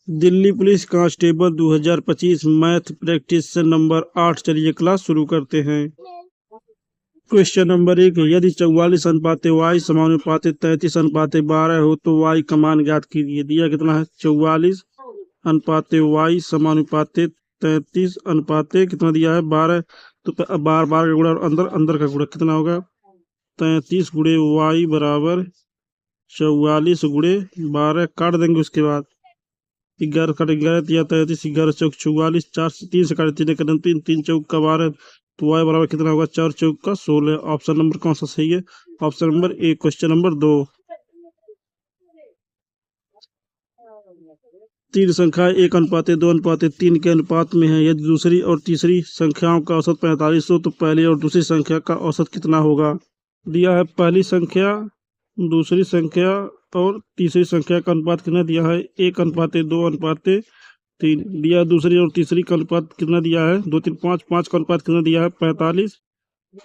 Delhi police constable 2025 math practice से number 8। चलिए class शुरू करते हैं। क्वेश्चन नंबर 1, यदि 44 अनुपाते y समानुपाते 33 अनुपाते 12 हो तो y का मान ज्ञात कीजिए। दिया कितना है 44 अनुपाते y समानुपाते 33 अनुपाते कितना दिया है 12। तो 12 का गुणा और अंदर अंदर का गुणा कितना होगा 33 गुणे y बराबर 44 गुणे 12। काट देंगे उसके बाद 11 कट 11 दिया 33 11 चौक 44 4 से 3 से काटे 3 कदम 3 3 चौक का 12 तो y बराबर कितना होगा 4 चौक का 16। ऑप्शन नंबर कौन सा सही है? Option number A. Question number 2, तीन संख्या 1 अनुपाते 2 अनुपाते 3 के अनुपात में है। यदि दूसरी और तीसरी संख्याओं का औसत 45 हो तो पहली और दूसरी संख्या का औसत कितना होगा। दिया है पहली संख्या, दूसरी संख्या और तीसरी संख्या का अनुपात कितना दिया है 1 अनुपाते 2 अनुपाते 3। दिया दूसरी और तीसरी का अनुपात कितना दिया है 2 3 5 5 का अनुपात कितना दिया है 45।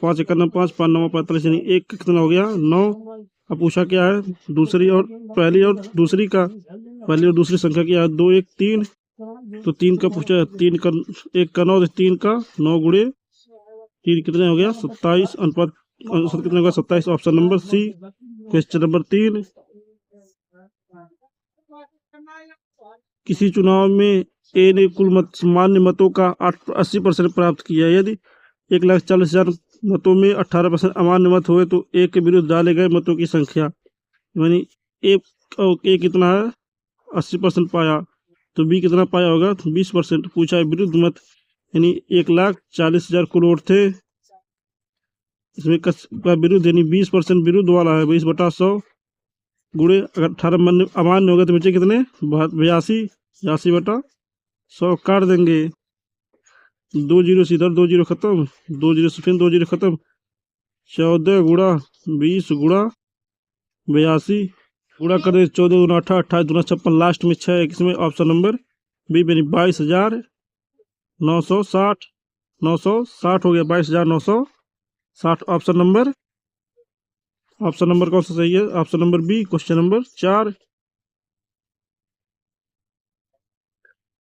5 1 9 5 5 9 45 यानी 1 का कितना हो गया 9। अब पूछा क्या है दूसरी और पहली और दूसरी का, पहली और दूसरी संख्या क्या है 2 1 3। तो 3 का पूछा है 3 का 1 का 9 3 का 9 गुणे 3 कितने हो गया 27। अनुपात कितना होगा 27। Option number C. Question number 3, किसी चुनाव में ए ने कुल मान्य मतों का 80% प्राप्त किया। यदि 1,40,000 मतों में 18% अमान्य मत हुए तो ए के विरुद्ध डाले गए मतों की संख्या, यानी ए कितना है 80% पाया तो बी कितना पाया होगा 20%। पूछा है विरुद्ध मत, यानी 1,40,000 कुल वोट थे, इसमें का विरुद्ध यानी 20% विरुद्ध वाला है 20/100 गुणे अगर 18 अमान्य हो गए तो बचे कितने 82/100। काट देंगे 2 जीरो से इधर 2 जीरो खत्म 2 जीरो से फिर 2 जीरो खत्म 14 गुणा 20 गुणा 82 गुणा कर 14 गुना 18 28 गुना 56 लास्ट में 6 इसमें ऑप्शन नंबर बी यानी 22,960 960 हो गया 22,960। ऑप्शन नंबर कौन सा सही है? Option number B. Question number 4,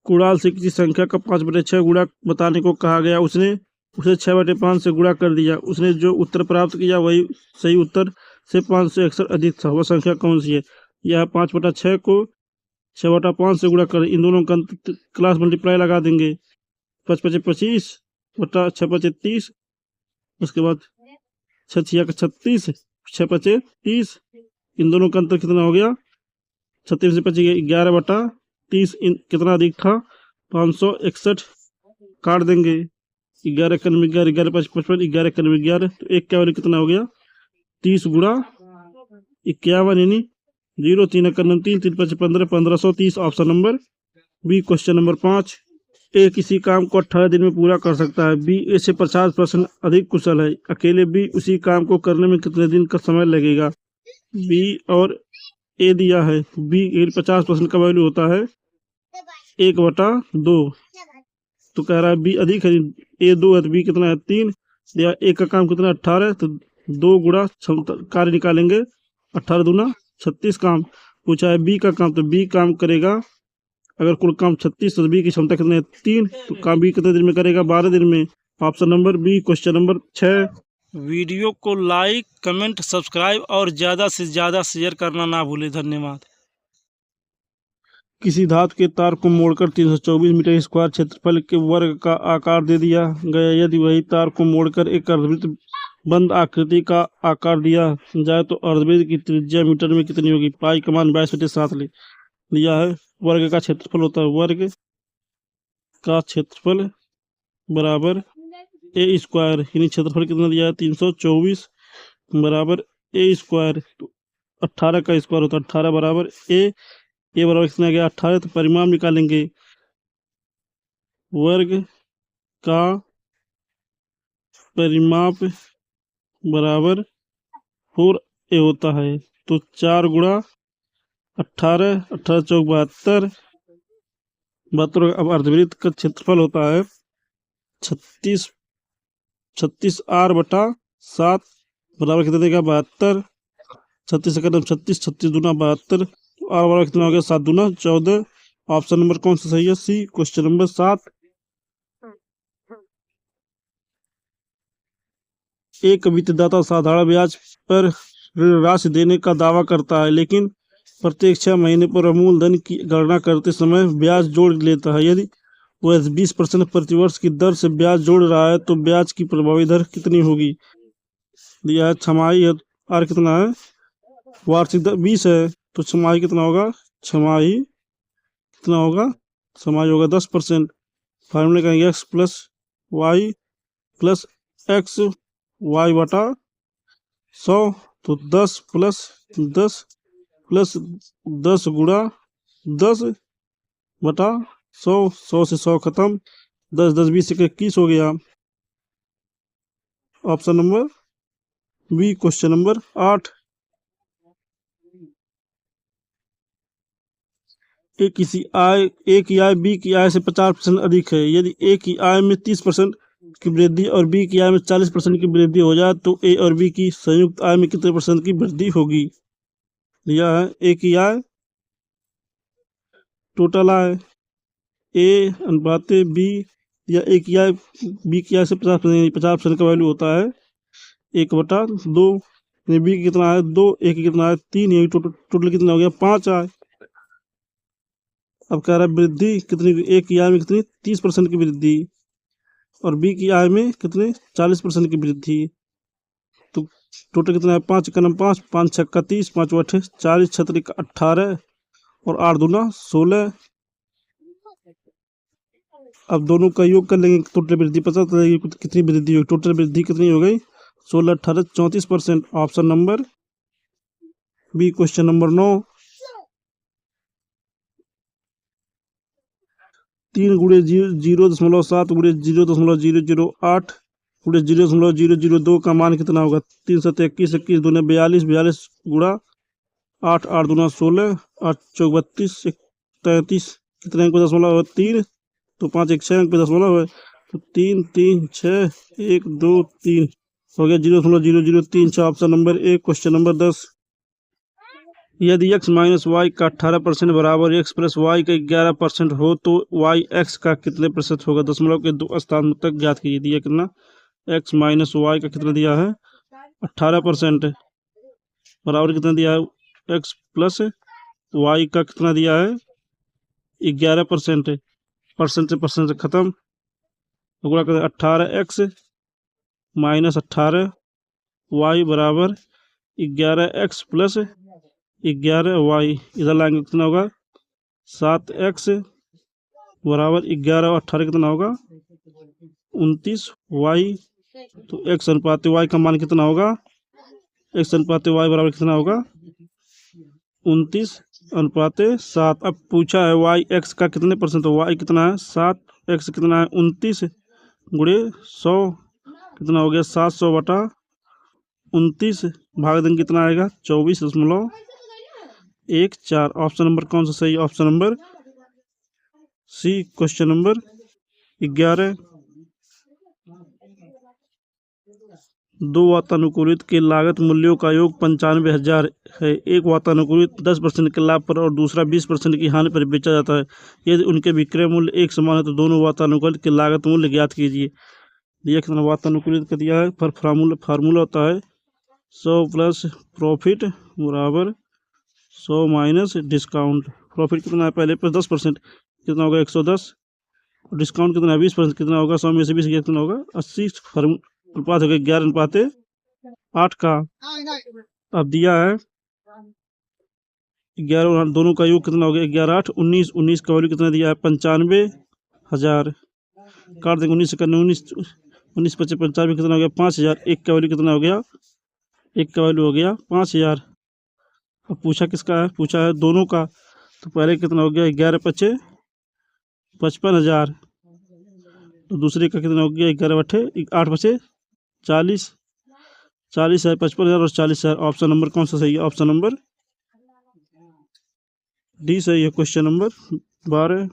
कुणाल से किसी संख्या का 5/6 गुणा बताने को कहा गया। उसे 6/5 से गुणा कर दिया। उसने जो उत्तर प्राप्त किया वही सही उत्तर से 5 से अक्सर अधिक था। वह संख्या कौन सी है? यह 5/6 को 6/5 से गुणा कर इन दोनों का क्लास मल्टीप्लाई लगा देंगे 5 5 25 बटा 6 5 30। उसके बाद 6 6 36 6 5 30। इन दोनों का अंतर कितना हो गया 36 से 25 11/30। कितना अधिक था 561। काट देंगे 11 11 11 5 55 11 11 11 तो 1 का वैल्यू कितना हो गया 30 गुणा 51 यानी 0 3 3 3 5 15 1530। Option number B. Question number 5, A किसी काम को 18 दिन में पूरा कर सकता है। बी ए से 50% अधिक कुशल है। अकेले बी उसी काम को करने में कितने दिन का समय लगेगा। बी और ए दिया है, बी 50% का वैल्यू होता है 1/2। तो कह रहा है बी अधिक है, ए 2 है तो बी कितना है 3। या ए का काम कितना 18 तो 2 गुणा कार्य निकालेंगे 18 दूना 36 काम। पूछा है बी का काम तो बी काम करेगा अगर कुल काम 36 तो बी की क्षमता कितने 3 तो काम बी कितने दिन में करेगा 12 दिन में। Option number B. Question number 6, video को लाइक कमेंट सब्सक्राइब और ज़्यादा से ज़्यादा शेयर करना ना भूलें। धन्यवाद। किसी धातु के तार को मोड़कर 324 मीटर स्क्वायर क्षेत्रफल के वर्ग का आकार दे दिया गया। यदि वही तार को मोड़कर एक अर्धवृत्त बंद आकृति का आकार दिया जाए तो अर्धवृत्त की त्रिज्या मीटर में कितनी होगी। पाई का मान 22/7 लिया है। वर्ग का क्षेत्रफल होता है वर्ग का क्षेत्रफल बराबर ए स्क्वायर, यानी क्षेत्रफल कितना दिया है 324 बराबर ए स्क्वायर। तो 18 का स्क्वायर होता है 18 बराबर ए बराबर कितना गया 18। तो परिमाण निकालेंगे वर्ग का परिमाप बराबर 4a होता है। तो 4 गुणा 18 18 चौक 72 72। अब अर्धवृत्त का क्षेत्रफल होता है 36 r/7 बराबर कितना देगा 72। 36 का 36 36 दूना 72। तो r बराबर कितना हो गया 7 दूना 14। ऑप्शन नंबर कौन सा सही है? सी। क्वेश्चन नंबर 7, एक वित्तदाता साधारण ब्याज पर ऋण राशि देने का दावा करता है, लेकिन प्रत्येक 6 महीने पर मूलधन की गणना करते समय ब्याज जोड़ लेता है। यदि वह 20% प्रतिवर्ष की दर से ब्याज जोड़ रहा है तो ब्याज की प्रभावी दर कितनी होगी? दिया है छमाही है, आर कितना है? वार्षिक दर 20 है, तो छमाही कितना होगा? छमाही कितना होगा? छमाही होगा 10%। फार्मूले कहेंगे X plus Y plus X Y बटा 100, तो 10 प्लस 10 प्लस 10 गुणा 10 बटा 100, 100 से 100 खत्म, 10 10 20 से 21 हो गया। Option number B. Question number 8, A की आय बी की आय से 50% अधिक है। यदि ए की आय में 30% की वृद्धि और बी की आय में 40% की वृद्धि हो जाए तो ए और बी की संयुक्त आय में कितने % की वृद्धि होगी? दिया है ए की आय, टोटल आय, ए अनुपात बी, या ए की आय बी की आय से 50% का वैल्यू होता है 1/2। बी की कितना है? 2। ए की कितना है? 3। ये टोटल कितना हो गया? 5 आय। अब कह रहा है वृद्धि कितनी? ए की आय में कितनी? 30% की वृद्धि और बी की आय में कितने? 40% की वृद्धि। तो टोटल कितना है? 5 एकम 5, 5 छक्का 30, 5 अठे 40, 6 18 और 8 दूना 16। अब दोनों का योग कर लेंगे, टोटल वृद्धि पता चलेगी कितनी वृद्धि होगी। टोटल वृद्धि कितनी हो गई? 16 18 34%। Option number B. Question number 9, 3 गुणे 0.7 गुणे 0.008 गुणे 0.002 का मान कितना होगा? 3 7 21, 21 दूने 42, 42 गुणा 8, 8 दूना 16, 8 चौक 32, 33, कितने अंक पे दशमलव है? 3। तो 5 1 6 अंक पे दशमलव है, तो 3 3 6 1 2 3 हो गया 0.003। Option number A. Question number 10, यदि x माइनस वाई का 18% बराबर x प्लस वाई का 11% हो तो y x का कितने प्रतिशत होगा? दशमलव के 2 स्थान तक ज्ञात कीजिए। दिया कितना? x माइनस वाई का कितना दिया है? 18% बराबर कितना दिया है? x प्लस वाई का कितना दिया है? 11%। परसेंट से खत्म, गुणा कर 18x माइनस 18y बराबर 11x प्लस 11y। इधर लाएंगे कितना होगा? 7x बराबर 11 और 18 कितना होगा? 29y। तो x अनुपात y का मान कितना होगा? x अनुपात y बराबर कितना होगा? 29:7। अब पूछा है y x का कितने परसेंट? तो y कितना है? 7, x कितना है? 29 गुणे 100 कितना हो गया? 700 बटा 29, भागदन कितना आएगा? 24.14। ऑप्शन नंबर कौन सा सही? Option number C. Question number 11, 2 वातानुकूलित के लागत मूल्यों का योग 95,000 है। एक वातानुकूलित 10% के लाभ पर और दूसरा 20% की हानि पर बेचा जाता है। यदि उनके विक्रय मूल्य एक समान है तो दोनों वातानुकूलित के लागत मूल्य ज्ञात कीजिए। दिया कितना वातानुकूलित का दिया है? पर फार्मूला होता है 100 प्लस प्रॉफिट बराबर 100 माइनस डिस्काउंट। प्रॉफिट कितना है? पहले पर 10%, कितना होगा? 110। डिस्काउंट कितना है? 20%, कितना होगा? 100 में से 20 कितना होगा? 80। अनुपात हो गया 11:8 का। अब दिया है 11 दोनों का योग कितना हो गया? 11 8 19, 19 का वैल्यू कितना दिया है? 95,000। काट देंगे 19 से करने 19 19 25 95 कितना हो गया? 5,000। एक का वैल्यू कितना हो गया? एक का वैल्यू हो गया 5,000। अब पूछा किसका है? पूछा है दोनों का। तो पहले कितना हो गया? 11 5 55,000। तो दूसरे का कितना हो गया? 11 8 5 40, 40 है 55,000 और 40,000। ऑप्शन नंबर कौन सा सही है? ऑप्शन नंबर डी सही है। क्वेश्चन नंबर 12,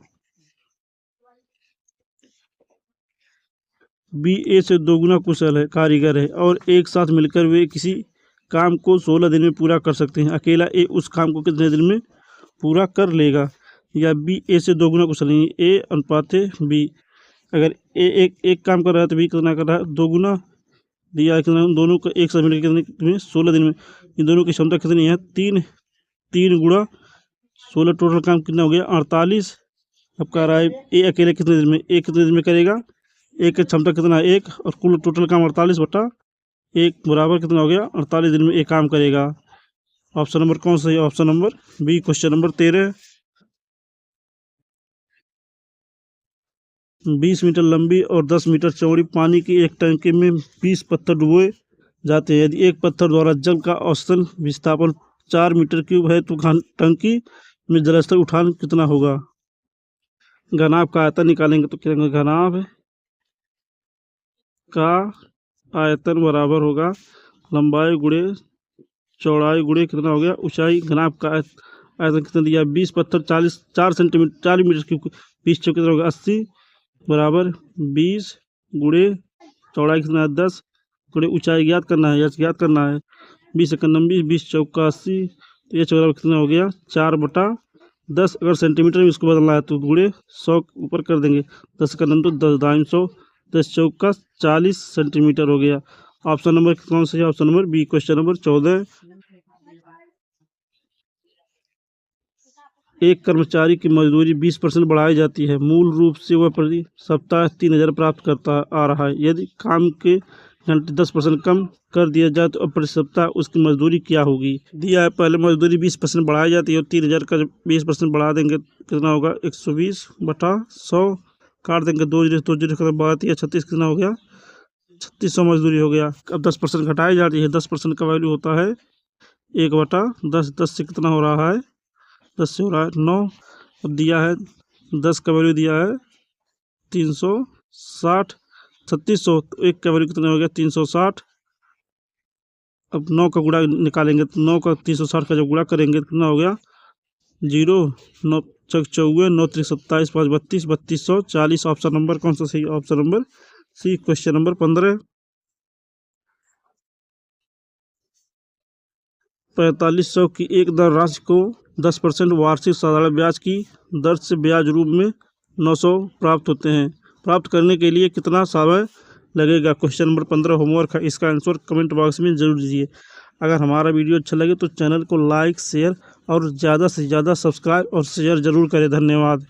बी ए से दोगुना कुशल है, कारीगर है और एक साथ मिलकर वे किसी काम को 16 दिन में पूरा कर सकते हैं। अकेला ए उस काम को कितने दिन में पूरा कर लेगा? या बी ए से 2 गुना कुशल नहीं, ए अनुपात बी। अगर ए एक काम कर रहा है तो बी कितना कर रहा है, 2 गुना। दिया है कितना, दोनों का एक समय कितने 16 दिन में। इन दोनों की क्षमता कितनी है, 3 गुणा 16, टोटल काम कितना हो गया 48। अब कह रहा है ए अकेले कितने दिन में, ए कितने दिन में करेगा, एक की क्षमता कितना है 1, और कुल टोटल काम 48/1 बराबर कितना हो गया 48 दिन में एक काम करेगा। ऑप्शन नंबर कौन सा है, option number B. Question number 13, 20 meter लंबी और 10 मीटर चौड़ी पानी की एक टंकी में 20 पत्थर डुबोए जाते हैं। यदि एक पत्थर द्वारा जल का औसतन विस्थापन 4 मीटर क्यूब है तो टंकी में जलस्तर उठान कितना होगा। घनाभ का आयतन निकालेंगे तो क्या घनाभ का आयतन बराबर होगा लंबाई गुणे चौड़ाई गुणे कितना हो गया ऊंचाई। घनाभ का आयतन कितना दिया, 20 पत्थर 4 सेंटीमीटर 4 मीटर क्यूब, 20 चौक कितना होगा 80 बराबर 20 गुणे चौड़ाई कितना है 10 गुणे ऊंचाई ज्ञात करना है, यस ज्ञात करना है। 20 एकम 20, 20 चौका 80, तो ये चौड़ा कितना हो गया 4/10। अगर सेंटीमीटर में इसको बदलना है तो गुणे 100 ऊपर कर देंगे, 10 का 9 तो 10 दाइन 100, 10 चौका 40 सेंटीमीटर हो गया। ऑप्शन नंबर कौन सा है, option number B. Question number 14, एक कर्मचारी की मजदूरी 20% बढ़ाई जाती है। मूल रूप से वह प्रति सप्ताह 3,000 प्राप्त करता आ रहा है। यदि काम के घंटे 10% कम कर दिया जाए तो अब प्रति सप्ताह उसकी मजदूरी क्या होगी। दिया है पहले मजदूरी 20% बढ़ाई जाती है और 3,000 का 20% बढ़ा देंगे कितना होगा 120/100, काट देंगे 2 जीरो 2 जीरो खत्म, 36 कितना हो गया 3600 मजदूरी हो गया। अब 10% घटाई जाती है, 10% का वैल्यू होता है 1/10, 10 से कितना हो रहा है 10 से हो रहा है 9। अब दिया है 10 का वैल्यू दिया है 360, 3600, तो 1 का वैल्यू कितना हो गया 360। अब 9 का गुणा निकालेंगे तो 9 का 360 का जब गुणा करेंगे तो कितना हो गया 0, 9 चौक 24, 9 त्रिक 27, 5 32, 3240। ऑप्शन नंबर कौन सा सही, option number C. Question number 15, 4500 की एक दर राशि को 10% वार्षिक साधारण ब्याज की दर से ब्याज रूप में 900 प्राप्त होते हैं। प्राप्त करने के लिए कितना समय लगेगा। क्वेश्चन नंबर 15 होमवर्क है, इसका आंसर कमेंट बॉक्स में जरूर दीजिए। अगर हमारा वीडियो अच्छा लगे तो चैनल को लाइक शेयर और ज़्यादा से ज़्यादा सब्सक्राइब और शेयर जरूर करें। धन्यवाद।